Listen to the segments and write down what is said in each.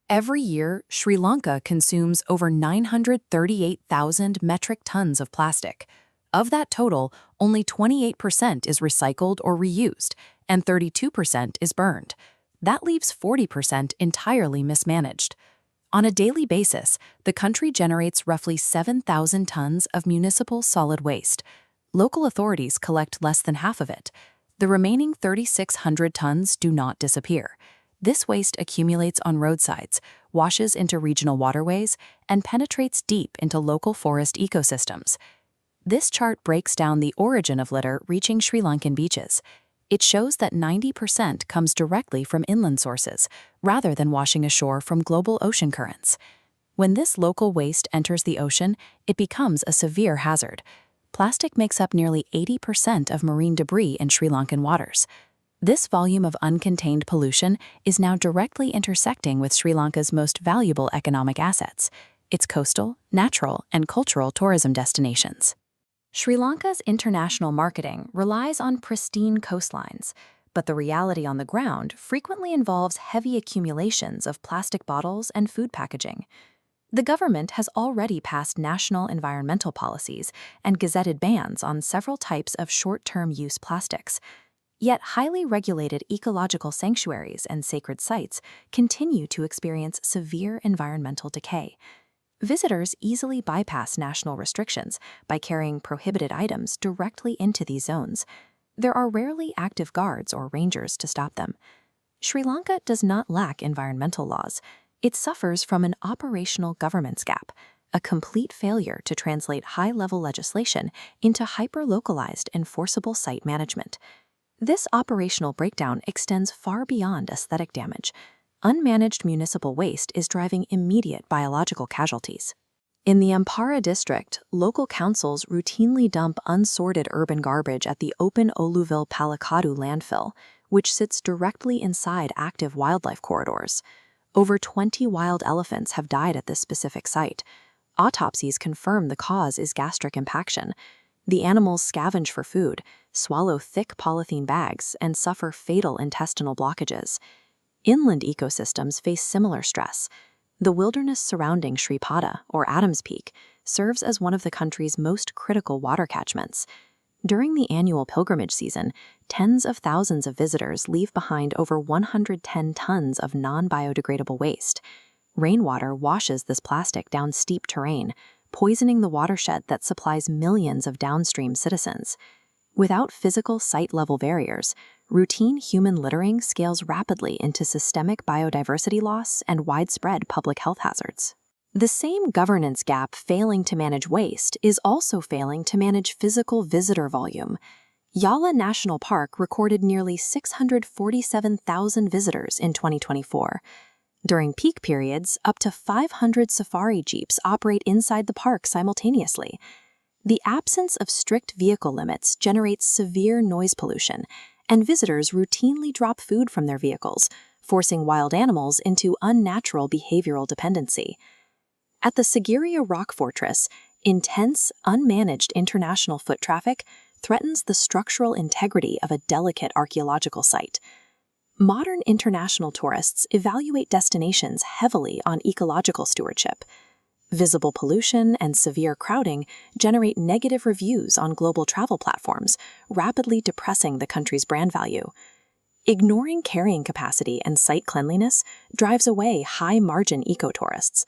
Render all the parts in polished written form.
Every year, Sri Lanka consumes over 938,000 metric tons of plastic. Of that total, only 28% is recycled or reused, and 32% is burned. That leaves 40% entirely mismanaged. On a daily basis, the country generates roughly 7,000 tons of municipal solid waste. Local authorities collect less than half of it. The remaining 3,600 tons do not disappear. This waste accumulates on roadsides, washes into regional waterways, and penetrates deep into local forest ecosystems. This chart breaks down the origin of litter reaching Sri Lankan beaches. It shows that 90% comes directly from inland sources, rather than washing ashore from global ocean currents. When this local waste enters the ocean, it becomes a severe hazard. Plastic makes up nearly 80% of marine debris in Sri Lankan waters. This volume of uncontained pollution is now directly intersecting with Sri Lanka's most valuable economic assets, its coastal, natural, and cultural tourism destinations. Sri Lanka's international marketing relies on pristine coastlines, but the reality on the ground frequently involves heavy accumulations of plastic bottles and food packaging. The government has already passed national environmental policies and gazetted bans on several types of short-term use plastics. Yet highly regulated ecological sanctuaries and sacred sites continue to experience severe environmental decay. Visitors easily bypass national restrictions by carrying prohibited items directly into these zones. There are rarely active guards or rangers to stop them. Sri Lanka does not lack environmental laws. It suffers from an operational governance gap, a complete failure to translate high-level legislation into hyper-localized enforceable site management. This operational breakdown extends far beyond aesthetic damage. Unmanaged municipal waste is driving immediate biological casualties. In the Ampara district, local councils routinely dump unsorted urban garbage at the open Oluville Palakadu landfill, which sits directly inside active wildlife corridors. Over 20 wild elephants have died at this specific site. Autopsies confirm the cause is gastric impaction. The animals scavenge for food, swallow thick polythene bags, and suffer fatal intestinal blockages. Inland ecosystems face similar stress. The wilderness surrounding Sripada, or Adams Peak, serves as one of the country's most critical water catchments. During the annual pilgrimage season, tens of thousands of visitors leave behind over 110 tons of non-biodegradable waste. Rainwater washes this plastic down steep terrain, poisoning the watershed that supplies millions of downstream citizens. Without physical site-level barriers, routine human littering scales rapidly into systemic biodiversity loss and widespread public health hazards. The same governance gap failing to manage waste is also failing to manage physical visitor volume. Yala National Park recorded nearly 647,000 visitors in 2024. During peak periods, up to 500 safari jeeps operate inside the park simultaneously. The absence of strict vehicle limits generates severe noise pollution, and visitors routinely drop food from their vehicles, forcing wild animals into unnatural behavioral dependency. At the Sigiriya Rock Fortress, intense, unmanaged international foot traffic threatens the structural integrity of a delicate archaeological site. Modern international tourists evaluate destinations heavily on ecological stewardship. Visible pollution and severe crowding generate negative reviews on global travel platforms, rapidly depressing the country's brand value. Ignoring carrying capacity and site cleanliness drives away high-margin ecotourists.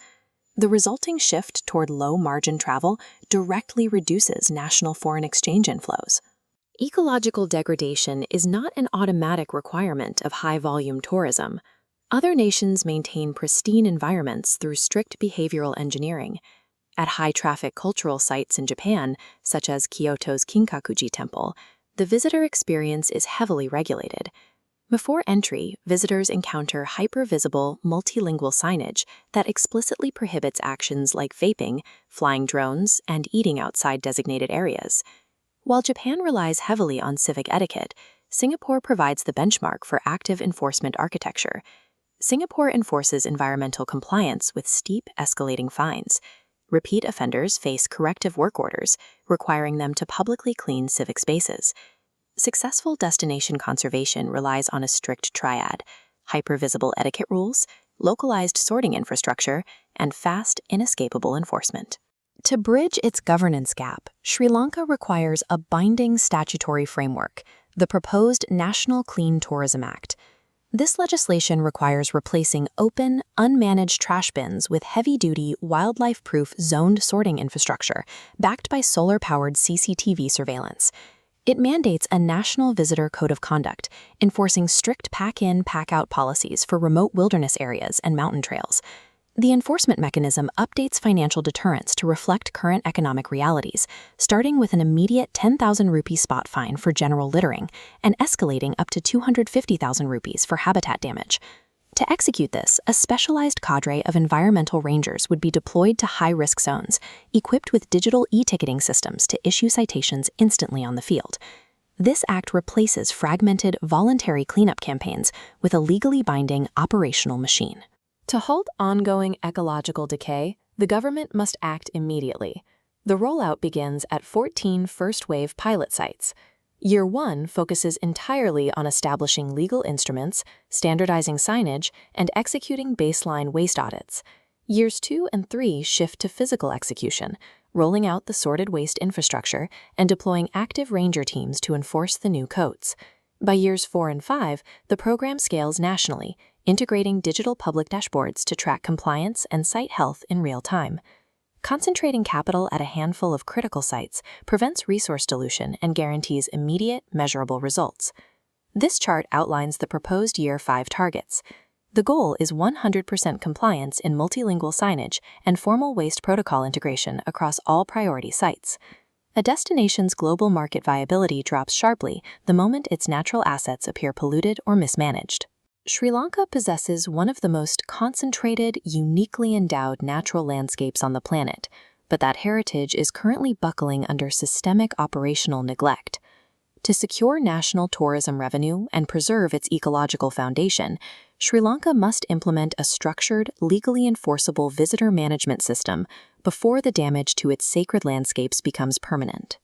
The resulting shift toward low-margin travel directly reduces national foreign exchange inflows. Ecological degradation is not an automatic requirement of high-volume tourism. Other nations maintain pristine environments through strict behavioral engineering. At high-traffic cultural sites in Japan, such as Kyoto's Kinkakuji Temple, the visitor experience is heavily regulated. Before entry, visitors encounter hyper-visible, multilingual signage that explicitly prohibits actions like vaping, flying drones, and eating outside designated areas. While Japan relies heavily on civic etiquette, Singapore provides the benchmark for active enforcement architecture. Singapore enforces environmental compliance with steep, escalating fines. Repeat offenders face corrective work orders, requiring them to publicly clean civic spaces. Successful destination conservation relies on a strict triad: hypervisible etiquette rules, localized sorting infrastructure, and fast, inescapable enforcement. To bridge its governance gap, Sri Lanka requires a binding statutory framework, the proposed National Clean Tourism Act. This legislation requires replacing open, unmanaged trash bins with heavy-duty, wildlife-proof zoned sorting infrastructure backed by solar-powered CCTV surveillance. It mandates a national visitor code of conduct, enforcing strict pack-in, pack-out policies for remote wilderness areas and mountain trails. The enforcement mechanism updates financial deterrence to reflect current economic realities, starting with an immediate 10,000 rupee spot fine for general littering and escalating up to 250,000 rupees for habitat damage. To execute this, a specialized cadre of environmental rangers would be deployed to high-risk zones, equipped with digital e-ticketing systems to issue citations instantly on the field. This act replaces fragmented, voluntary cleanup campaigns with a legally binding operational machine. To halt ongoing ecological decay, the government must act immediately. The rollout begins at 14 first-wave pilot sites. Year 1 focuses entirely on establishing legal instruments, standardizing signage, and executing baseline waste audits. Years 2 and 3 shift to physical execution, rolling out the sorted waste infrastructure and deploying active ranger teams to enforce the new codes. By years 4 and 5, the program scales nationally, integrating digital public dashboards to track compliance and site health in real time. Concentrating capital at a handful of critical sites prevents resource dilution and guarantees immediate, measurable results. This chart outlines the proposed Year 5 targets. The goal is 100% compliance in multilingual signage and formal waste protocol integration across all priority sites. A destination's global market viability drops sharply the moment its natural assets appear polluted or mismanaged. Sri Lanka possesses one of the most concentrated, uniquely endowed natural landscapes on the planet, but that heritage is currently buckling under systemic operational neglect. To secure national tourism revenue and preserve its ecological foundation, Sri Lanka must implement a structured, legally enforceable visitor management system before the damage to its sacred landscapes becomes permanent.